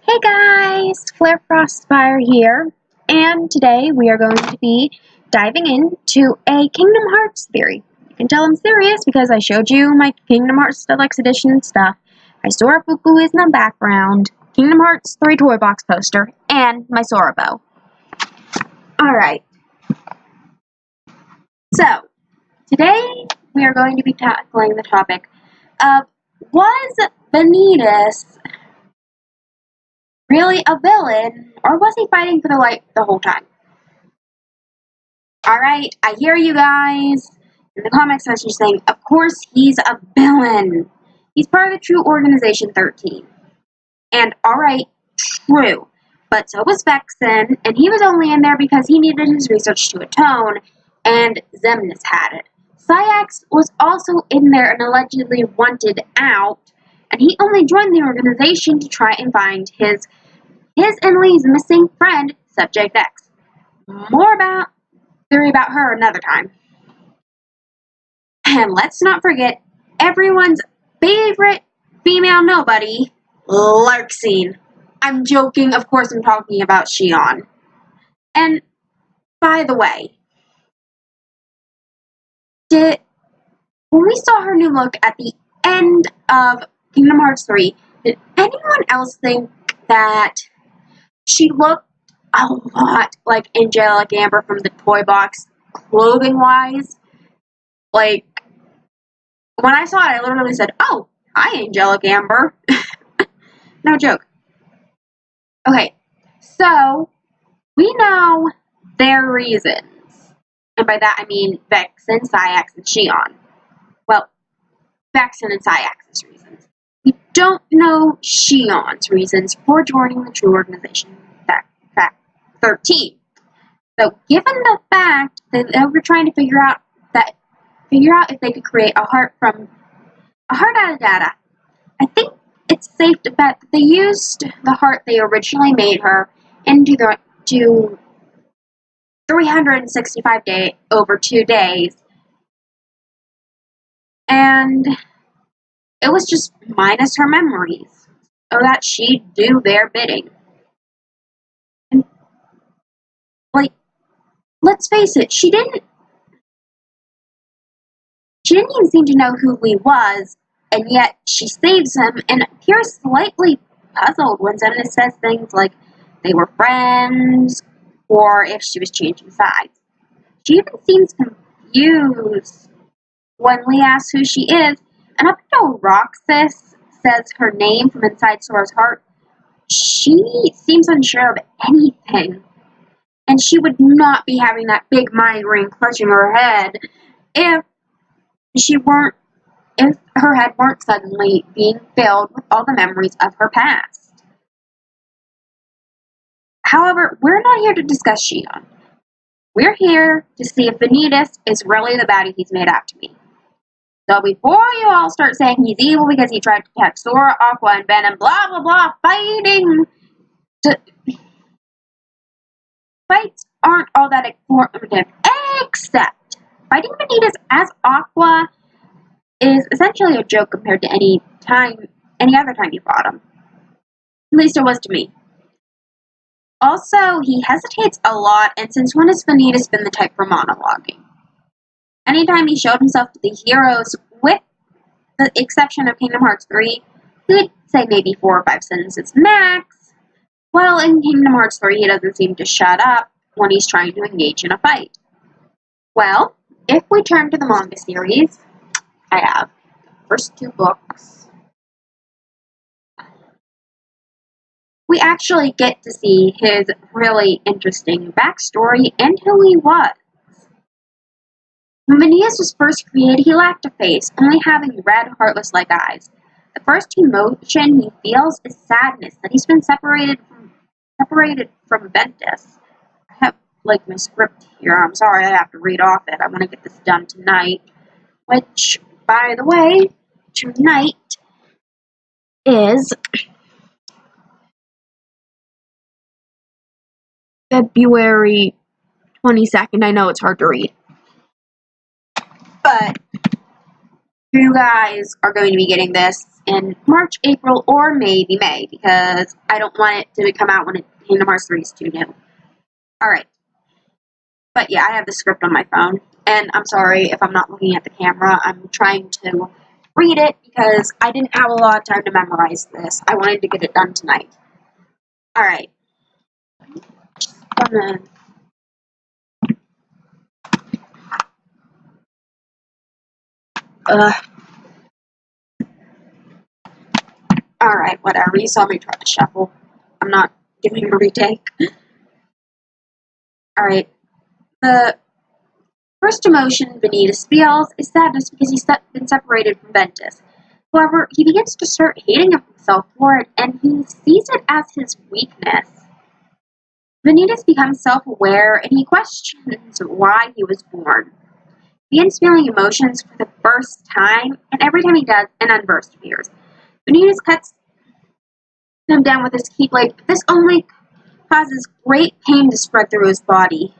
Hey guys, Flare Frostfire here, and today we are going to be diving into a Kingdom Hearts theory. You can tell I'm serious because I showed you my Kingdom Hearts Deluxe Edition stuff. My Sora Fuku is in the background, Kingdom Hearts 3 toy box poster, and my Sora bow. Alright, so today we are going to be tackling the topic of, was Vanitas really a villain, or was he fighting for the light the whole time? Alright, I hear you guys in the comment section saying, of course he's a villain. He's part of the True Organization 13. And alright, true. But so was Vexen, and he was only in there because he needed his research to atone, and Xemnas had it. Sayax was also in there and allegedly wanted out, and he only joined the organization to try and find his and Lee's missing friend, Subject X. More about theory about her another time. And let's not forget everyone's favorite female nobody, Larxene. I'm joking, of course I'm talking about Xion. And, by the way, when we saw her new look at the end of Kingdom Hearts 3, did anyone else think that she looked a lot like Angelic Amber from the toy box, clothing-wise? Like, when I saw it, I literally said, oh, hi, Angelic Amber. No joke. Okay, so, we know their reasons. And by that, I mean Vexen, Sayax, and Xion. Well, Vexen and Sayax's reasons. We don't know Xion's reasons for joining the True Organization. Fact 13. So, given the fact that they were trying to figure out if they could create a heart out of data, I think it's safe to bet that they used the heart they originally made her into 365 days over 2 days, and it was just minus her memories, so that she'd do their bidding. And, like, let's face it, she didn't even seem to know who Lee was, and yet she saves him and appears slightly puzzled when Xemnas says things like they were friends, or if she was changing sides. She even seems confused when Lee asks who she is, and up until Roxas says her name from inside Sora's heart, she seems unsure of anything. And she would not be having that big migraine clutching her head if her head weren't suddenly being filled with all the memories of her past. However, we're not here to discuss Xion. We're here to see if Vanitas is really the baddie he's made out to be. So before you all start saying he's evil because he tried to attack Sora, Aqua, and Ben, and blah blah blah, fights aren't all that informative, except fighting Vanitas as Aqua is essentially a joke compared to any other time you fought him. At least it was to me. Also, he hesitates a lot, and since when has Vanitas been the type for monologuing? Anytime he showed himself to the heroes, with the exception of Kingdom Hearts 3, he'd say maybe 4 or 5 sentences max. Well, in Kingdom Hearts 3, he doesn't seem to shut up when he's trying to engage in a fight. Well, if we turn to the manga series, I have the first 2 books. We actually get to see his really interesting backstory and who he was. When Vanitas was first created, he lacked a face, only having red, heartless-like eyes. The first emotion he feels is sadness that he's been separated from Vanitas. I have, like, my script here. I'm sorry, I have to read off it. I want to get this done tonight. Which, by the way, tonight is February 22nd. I know it's hard to read. But You guys are going to be getting this in March, April, or maybe May, because I don't want it to come out when Kingdom Hearts 3 is too new. Alright. But yeah, I have the script on my phone, and I'm sorry if I'm not looking at the camera. I'm trying to read it because I didn't have a lot of time to memorize this. I wanted to get it done tonight. Alright. Alright, whatever. You saw me try to shuffle. I'm not giving a retake. Alright. The first emotion Vanitas feels is sadness because he's been separated from Vanitas. However, he begins to start hating himself for it, and he sees it as his weakness. Vanitas becomes self-aware, and he questions why he was born. He begins feeling emotions for the first time, and every time he does, an unburst appears. Vanitas cuts him down with his keyblade, but this only causes great pain to spread through his body.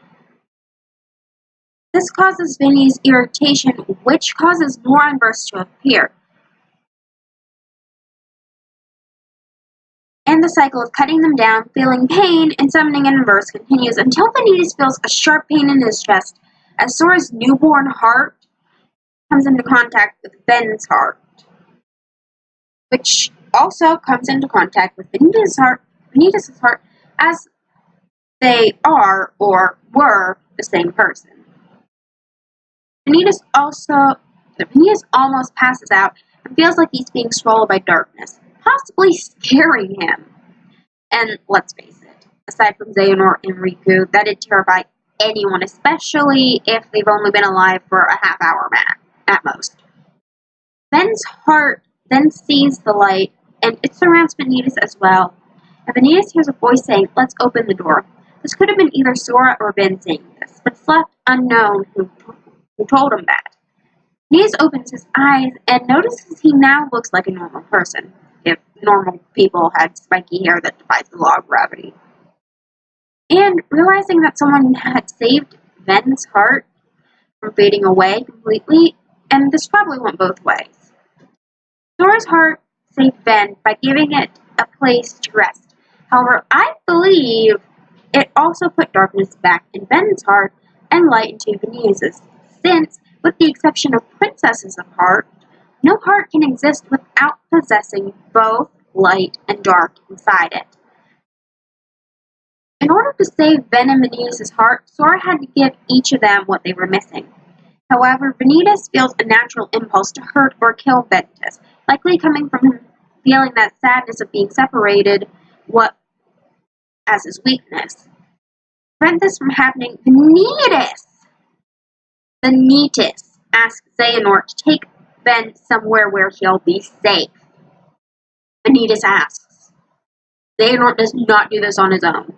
This causes Vinny's irritation, which causes more unbursts to appear. And the cycle of cutting them down, feeling pain, and summoning an unburst continues until Vanitas feels a sharp pain in his chest as Sora's newborn heart comes into contact with Ben's heart, which also comes into contact with Vanitas' heart as they are or were the same person. Vanitas almost passes out and feels like he's being swallowed by darkness, possibly scaring him. And let's face it, aside from Xehanort and Riku, that'd terrify anyone, especially if they've only been alive for a half hour at most. Ben's heart then sees the light, and it surrounds Vanitas as well. And Vanitas hears a voice saying, "Let's open the door." This could have been either Sora or Ben saying this, but it's left unknown who told him that. Vanitas opens his eyes and notices he now looks like a normal person, if normal people had spiky hair that defies the law of gravity. And realizing that someone had saved Ben's heart from fading away completely, and this probably went both ways. Sora's heart saved Ben by giving it a place to rest. However, I believe it also put darkness back in Ben's heart and light into Vanitas', since, with the exception of princesses of heart, no heart can exist without possessing both light and dark inside it. In order to save Ben and Vanitas' heart, Sora had to give each of them what they were missing. However, Vanitas feels a natural impulse to hurt or kill Vanitas, likely coming from him feeling that sadness of being separated as his weakness. To prevent this from happening, Vanitas asks Xehanort to take Ben somewhere where he'll be safe. Vanitas asks. Xehanort does not do this on his own.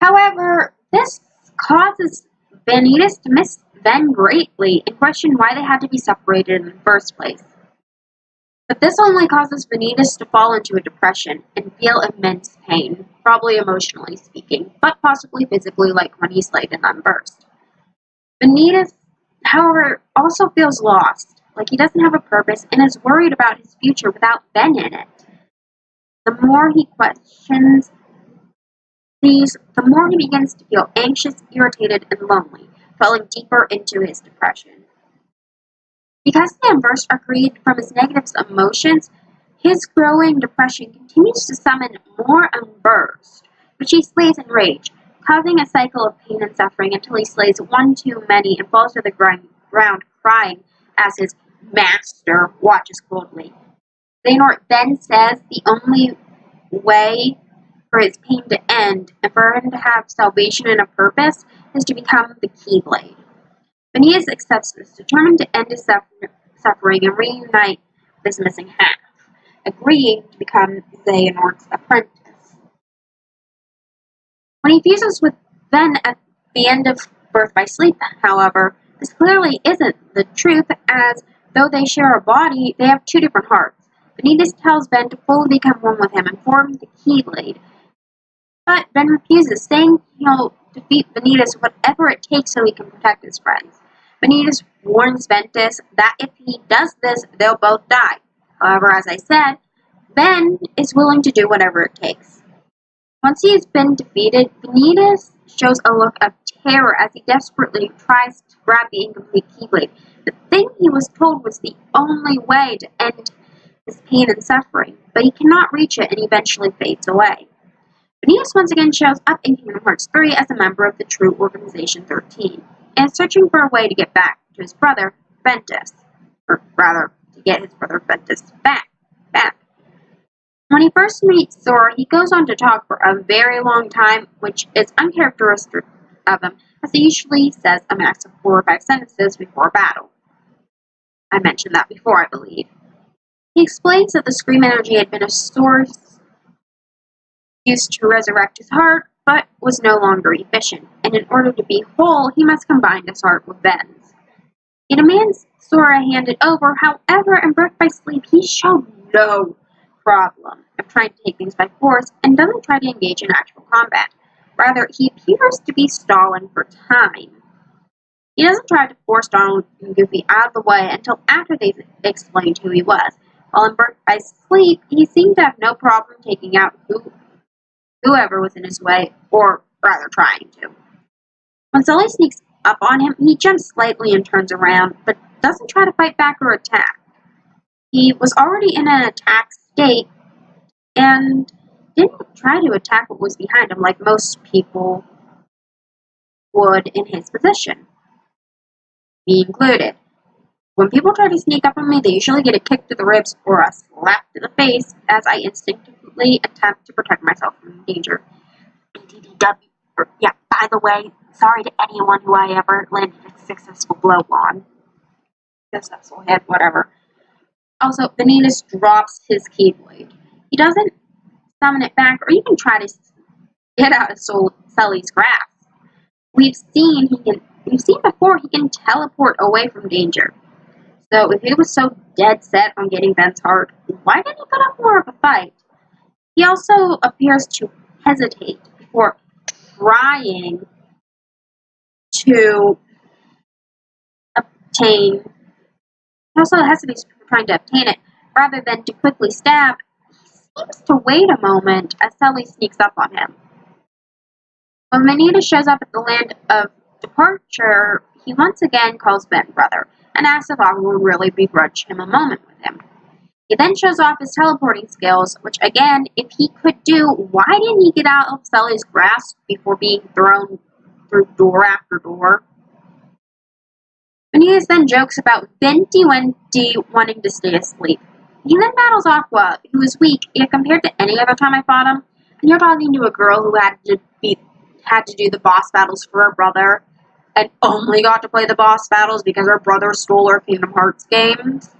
However, this causes Vanitas to miss Ben greatly and question why they had to be separated in the first place. But this only causes Vanitas to fall into a depression and feel immense pain, probably emotionally speaking, but possibly physically, like when he's laid in unburst. Vanitas, however, also feels lost, like he doesn't have a purpose and is worried about his future without Ben in it. The more he questions these, the more he begins to feel anxious, irritated, and lonely, falling deeper into his depression. Because the unbursts are created from his negative emotions, his growing depression continues to summon more unbursts, which he slays in rage, causing a cycle of pain and suffering until he slays one too many and falls to the ground crying as his master watches coldly. Xehanort then says the only way for his pain to end and for him to have salvation and a purpose is to become the Keyblade. Vanitas accepts this, determined to end his suffering and reunite with his missing half, agreeing to become Xehanort's apprentice. When he fuses with Ben at the end of Birth by Sleep, however, this clearly isn't the truth, as though they share a body, they have two different hearts. Vanitas tells Ben to fully become one with him and form the Keyblade, but Ben refuses, saying he'll defeat Vanitas whatever it takes so he can protect his friends. Vanitas warns Ventus that if he does this, they'll both die. However, as I said, Ben is willing to do whatever it takes. Once he has been defeated, Vanitas shows a look of terror as he desperately tries to grab the incomplete Keyblade. The thing he was told was the only way to end his pain and suffering, but he cannot reach it and eventually fades away. Vanitas once again shows up in Kingdom Hearts 3 as a member of the True Organization 13, and is searching for a way to get back to his brother, Ventus. Or rather, to get his brother Ventus back. When he first meets Sora, he goes on to talk for a very long time, which is uncharacteristic of him, as he usually says a max of 4 or 5 sentences before a battle. I mentioned that before, I believe. He explains that the Scream energy had been a source used to resurrect his heart, but was no longer efficient, and in order to be whole, he must combine his heart with Ben's. He demands Sora hand it over, however, in Birth by Sleep, he showed no problem of trying to take things by force and doesn't try to engage in actual combat. Rather, he appears to be stalling for time. He doesn't try to force Donald and Goofy out of the way until after they've explained who he was. While in Birth by Sleep, he seemed to have no problem taking out whoever was in his way, or rather trying to. When Sully sneaks up on him, he jumps slightly and turns around, but doesn't try to fight back or attack. He was already in an attack state and didn't try to attack what was behind him like most people would in his position, me included. When people try to sneak up on me, they usually get a kick to the ribs or a slap to the face as I instinctively attempt to protect myself from danger. Yeah, by the way, sorry to anyone who I ever landed a successful blow on. Successful hit, whatever. Also, Vanitas drops his Keyblade. He doesn't summon it back or even try to get out of Sully's grasp. We've seen before he can teleport away from danger. So if he was so dead set on getting Ben's heart, why didn't he put up more of a fight? He also appears to hesitate before trying to obtain. He also hesitates before trying to obtain it, rather than to quickly stab. He seems to wait a moment as Sully sneaks up on him. When Vanitas shows up at the land of departure, he once again calls Ben brother, and asks if Aqua will really begrudge him a moment with him. He then shows off his teleporting skills, which again, if he could do, why didn't he get out of Sully's grasp before being thrown through door after door? Vanitas then jokes about Venti Wenty wanting to stay asleep. He then battles Aqua, who is weak, yet compared to any other time I fought him, and you're talking to a girl who had to do the boss battles for her brother, and only got to play the boss battles because her brother stole her Kingdom Hearts games.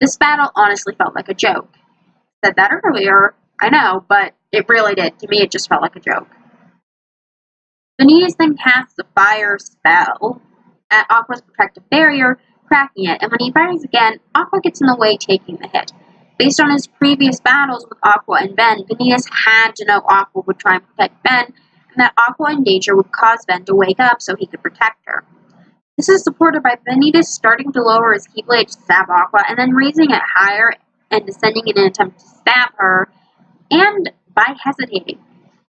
This battle honestly felt like a joke. I said that earlier, I know, but it really did. To me, it just felt like a joke. Vanitas then casts a fire spell at Aqua's protective barrier, cracking it, and when he fires again, Aqua gets in the way, taking the hit. Based on his previous battles with Aqua and Ben, Vanitas had to know Aqua would try and protect Ben, and that Aqua in danger would cause Ben to wake up so he could protect her. This is supported by Vanitas starting to lower his Keyblade to stab Aqua, and then raising it higher and descending in an attempt to stab her, and by hesitating.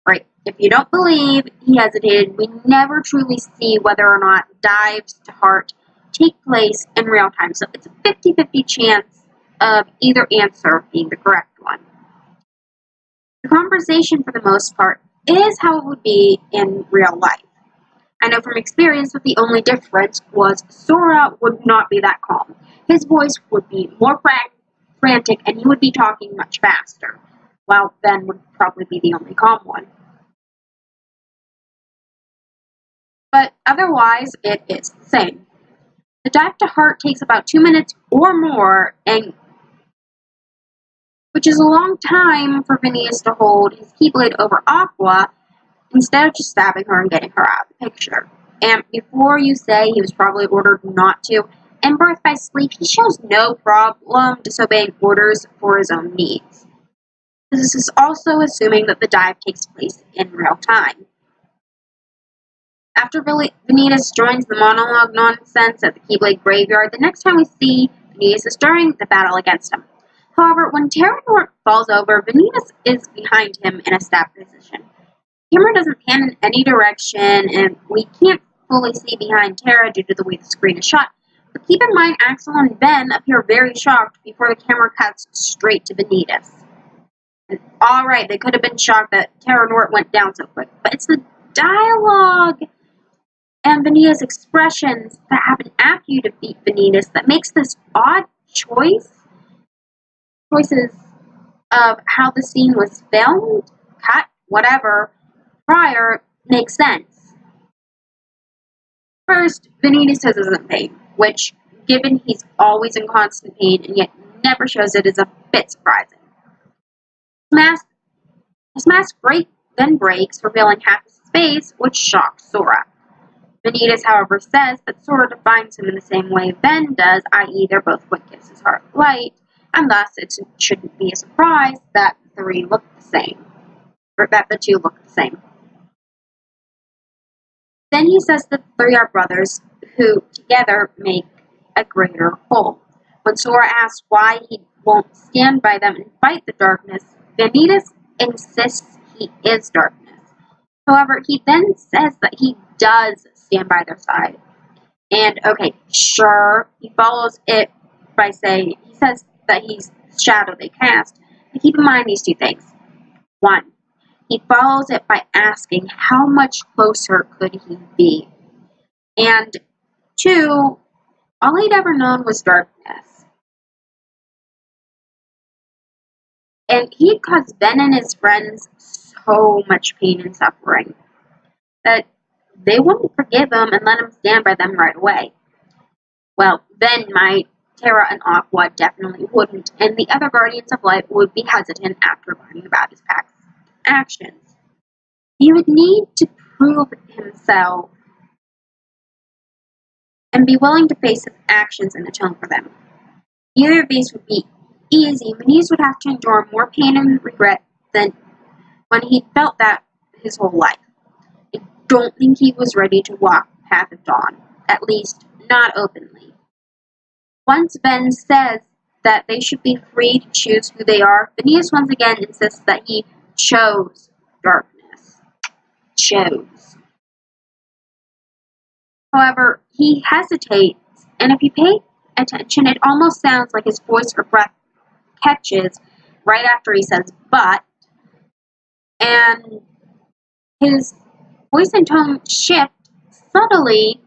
Right, if you don't believe he hesitated, we never truly see whether or not dives to heart take place in real time, so it's a 50-50 chance of either answer being the correct one. The conversation, for the most part, is how it would be in real life. I know from experience that the only difference was Sora would not be that calm. His voice would be more frantic, and he would be talking much faster, while Ben would probably be the only calm one. But otherwise, it is the same. The dive to heart takes about 2 minutes or more, which is a long time for Vanitas to hold his Keyblade over Aqua, instead of just stabbing her and getting her out of the picture. And before you say he was probably ordered not to, in Birth by Sleep, he shows no problem disobeying orders for his own needs. This is also assuming that the dive takes place in real time. After Vanitas joins the monologue nonsense at the Keyblade graveyard, the next time we see Vanitas is during the battle against him. However, when Terranort falls over, Vanitas is behind him in a stab position. The camera doesn't pan in any direction, and we can't fully see behind Terra due to the way the screen is shot. But keep in mind, Axel and Ben appear very shocked before the camera cuts straight to Vanitas. Alright, they could have been shocked that Terranort went down so quick, but it's the dialogue and Vanitas' expressions that happen after you defeat Vanitas that makes this odd choices of how the scene was filmed, cut, whatever, prior, make sense. First, Vanitas says he's in pain, which, given he's always in constant pain and yet never shows it, is a bit surprising. His mask then breaks, revealing half his face, which shocks Sora. Vanitas, however, says that Sora defines him in the same way Ben does, i.e. they're both what gives his heart light, and thus it shouldn't be a surprise that the two look the same. Then he says that the three are brothers who together make a greater whole. When Sora asks why he won't stand by them and fight the darkness, Vanitas insists he is darkness. However, he then says that he does stand by their side. And, okay, sure, he follows it by saying, he says that he's the shadow they cast, but keep in mind these two things. One, he follows it by asking how much closer could he be. And two, all he'd ever known was darkness. And he caused Ben and his friends so much pain and suffering that they wouldn't forgive him and let him stand by them right away. Well, Ben might, Terra and Aqua definitely wouldn't, and the other Guardians of Light would be hesitant after learning about his past actions. He would need to prove himself and be willing to face his actions and atone for them. Neither of these would be easy. Vanitas would have to endure more pain and regret than when he felt that his whole life. I don't think he was ready to walk the path of dawn, at least not openly. Once Ben says that they should be free to choose who they are, Vanitas once again insists that he chose darkness. Chose. However, he hesitates, and if you pay attention, it almost sounds like his voice or breath catches right after he says but, and his voice and tone shift subtly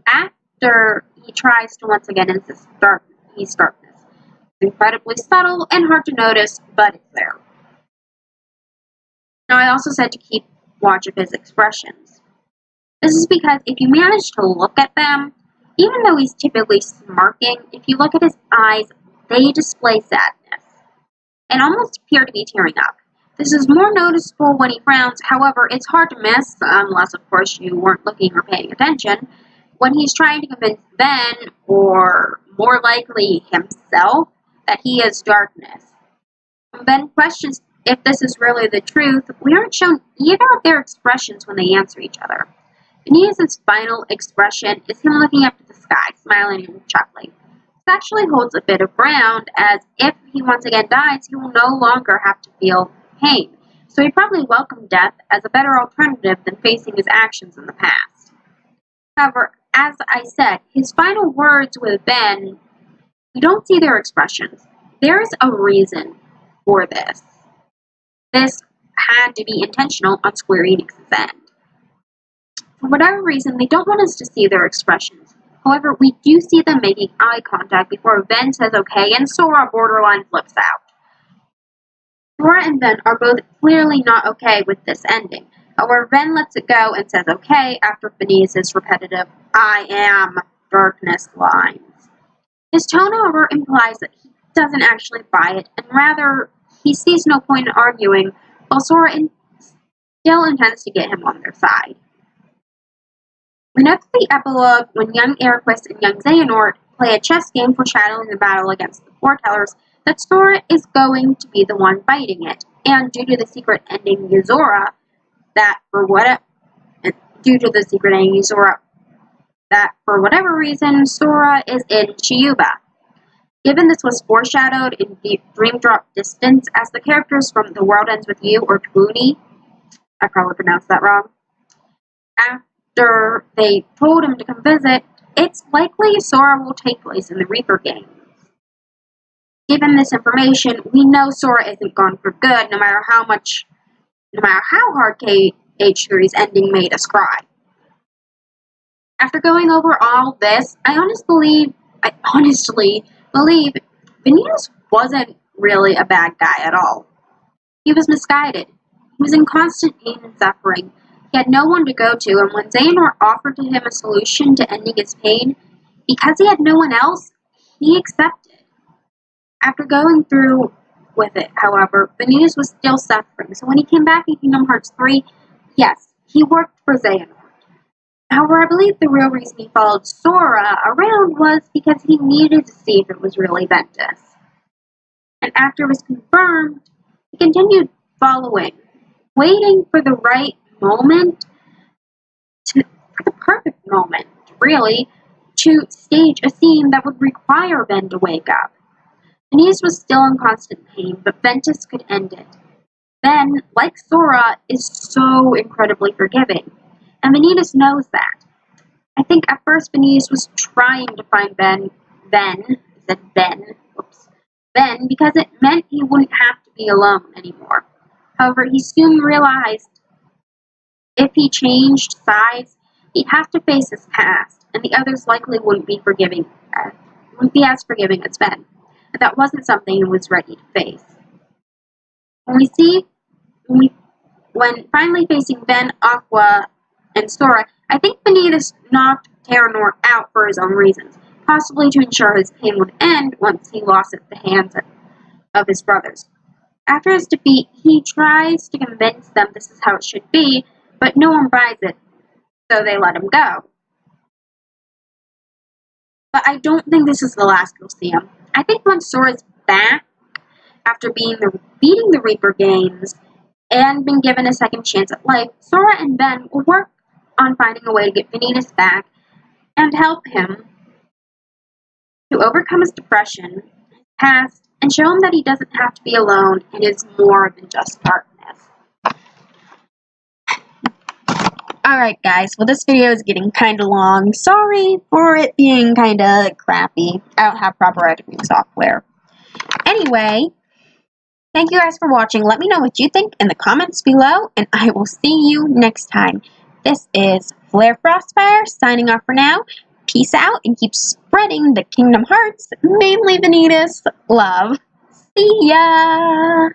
after he tries to once again insist he's darkness. It's incredibly subtle and hard to notice, but it's there. Now, I also said to keep watch of his expressions. This is because if you manage to look at them, even though he's typically smirking, if you look at his eyes, they display sadness and almost appear to be tearing up. This is more noticeable when he frowns, however, it's hard to miss, unless of course you weren't looking or paying attention, when he's trying to convince Ben, or more likely himself, that he is darkness. When Ben questions if this is really the truth, we aren't shown either of their expressions when they answer each other. Vanitas' final expression is him looking up to the sky, smiling and chuckling. This actually holds a bit of ground, as if he once again dies, he will no longer have to feel pain. So he probably welcomed death as a better alternative than facing his actions in the past. However, as I said, his final words with Ben, we don't see their expressions. There is a reason for this. This had to be intentional on Square Enix's end. For whatever reason, they don't want us to see their expressions. However, we do see them making eye contact before Ben says okay and Sora borderline flips out. Sora and Ben are both clearly not okay with this ending. However, Ben lets it go and says okay after Vanitas' repetitive I am darkness lines. His tone, however, implies that he doesn't actually buy it, and rather, he sees no point in arguing, while Sora still intends to get him on their side. We note the epilogue when young Airquest and young Xehanort play a chess game foreshadowing the battle against the Foretellers, that Sora is going to be the one fighting it, and due to the secret ending Yuzora, that for due to the secret hanging Sora that, for whatever reason, Sora is in Chiuba. Given this was foreshadowed in the Dream Drop Distance as the characters from The World Ends With You, or Twoonie, I probably pronounced that wrong, after they told him to come visit, it's likely Sora will take place in the Reaper games. Given this information, we know Sora isn't gone for good, no matter how hard KH3's ending made us cry. After going over all this, I honestly believe Vanitas wasn't really a bad guy at all. He was misguided. He was in constant pain and suffering. He had no one to go to, and when Xehanort offered to him a solution to ending his pain, because he had no one else, he accepted. After going through with it, however, Vanitas was still suffering, so when he came back in Kingdom Hearts 3, yes, he worked for Xehanort. However, I believe the real reason he followed Sora around was because he needed to see if it was really Ventus. And after it was confirmed, he continued following, waiting for the right moment, for the perfect moment, really, to stage a scene that would require Ben to wake up. Vanitas was still in constant pain, but Ventus could end it. Ben, like Sora, is so incredibly forgiving, and Vanitas knows that. I think at first Vanitas was trying to find Ben, because it meant he wouldn't have to be alone anymore. However, he soon realized if he changed sides, he'd have to face his past, and the others likely wouldn't be as forgiving as Ben. But that wasn't something he was ready to face. When finally facing Ben, Aqua, and Sora, I think Vanitas knocked Terranort out for his own reasons, possibly to ensure his pain would end once he lost it at the hands of his brothers. After his defeat, he tries to convince them this is how it should be, but no one buys it, so they let him go. But I don't think this is the last we'll see him. I think once Sora's back, after beating the Reaper games, and been given a second chance at life, Sora and Ben will work on finding a way to get Vanitas back and help him to overcome his depression, his past, and show him that he doesn't have to be alone and is more than just darkness. Alright guys, well this video is getting kinda long. Sorry for it being kinda crappy. I don't have proper editing software. Anyway, thank you guys for watching. Let me know what you think in the comments below, and I will see you next time. This is Flare Frostfire signing off for now. Peace out and keep spreading the Kingdom Hearts, mainly Vanitas, love. See ya!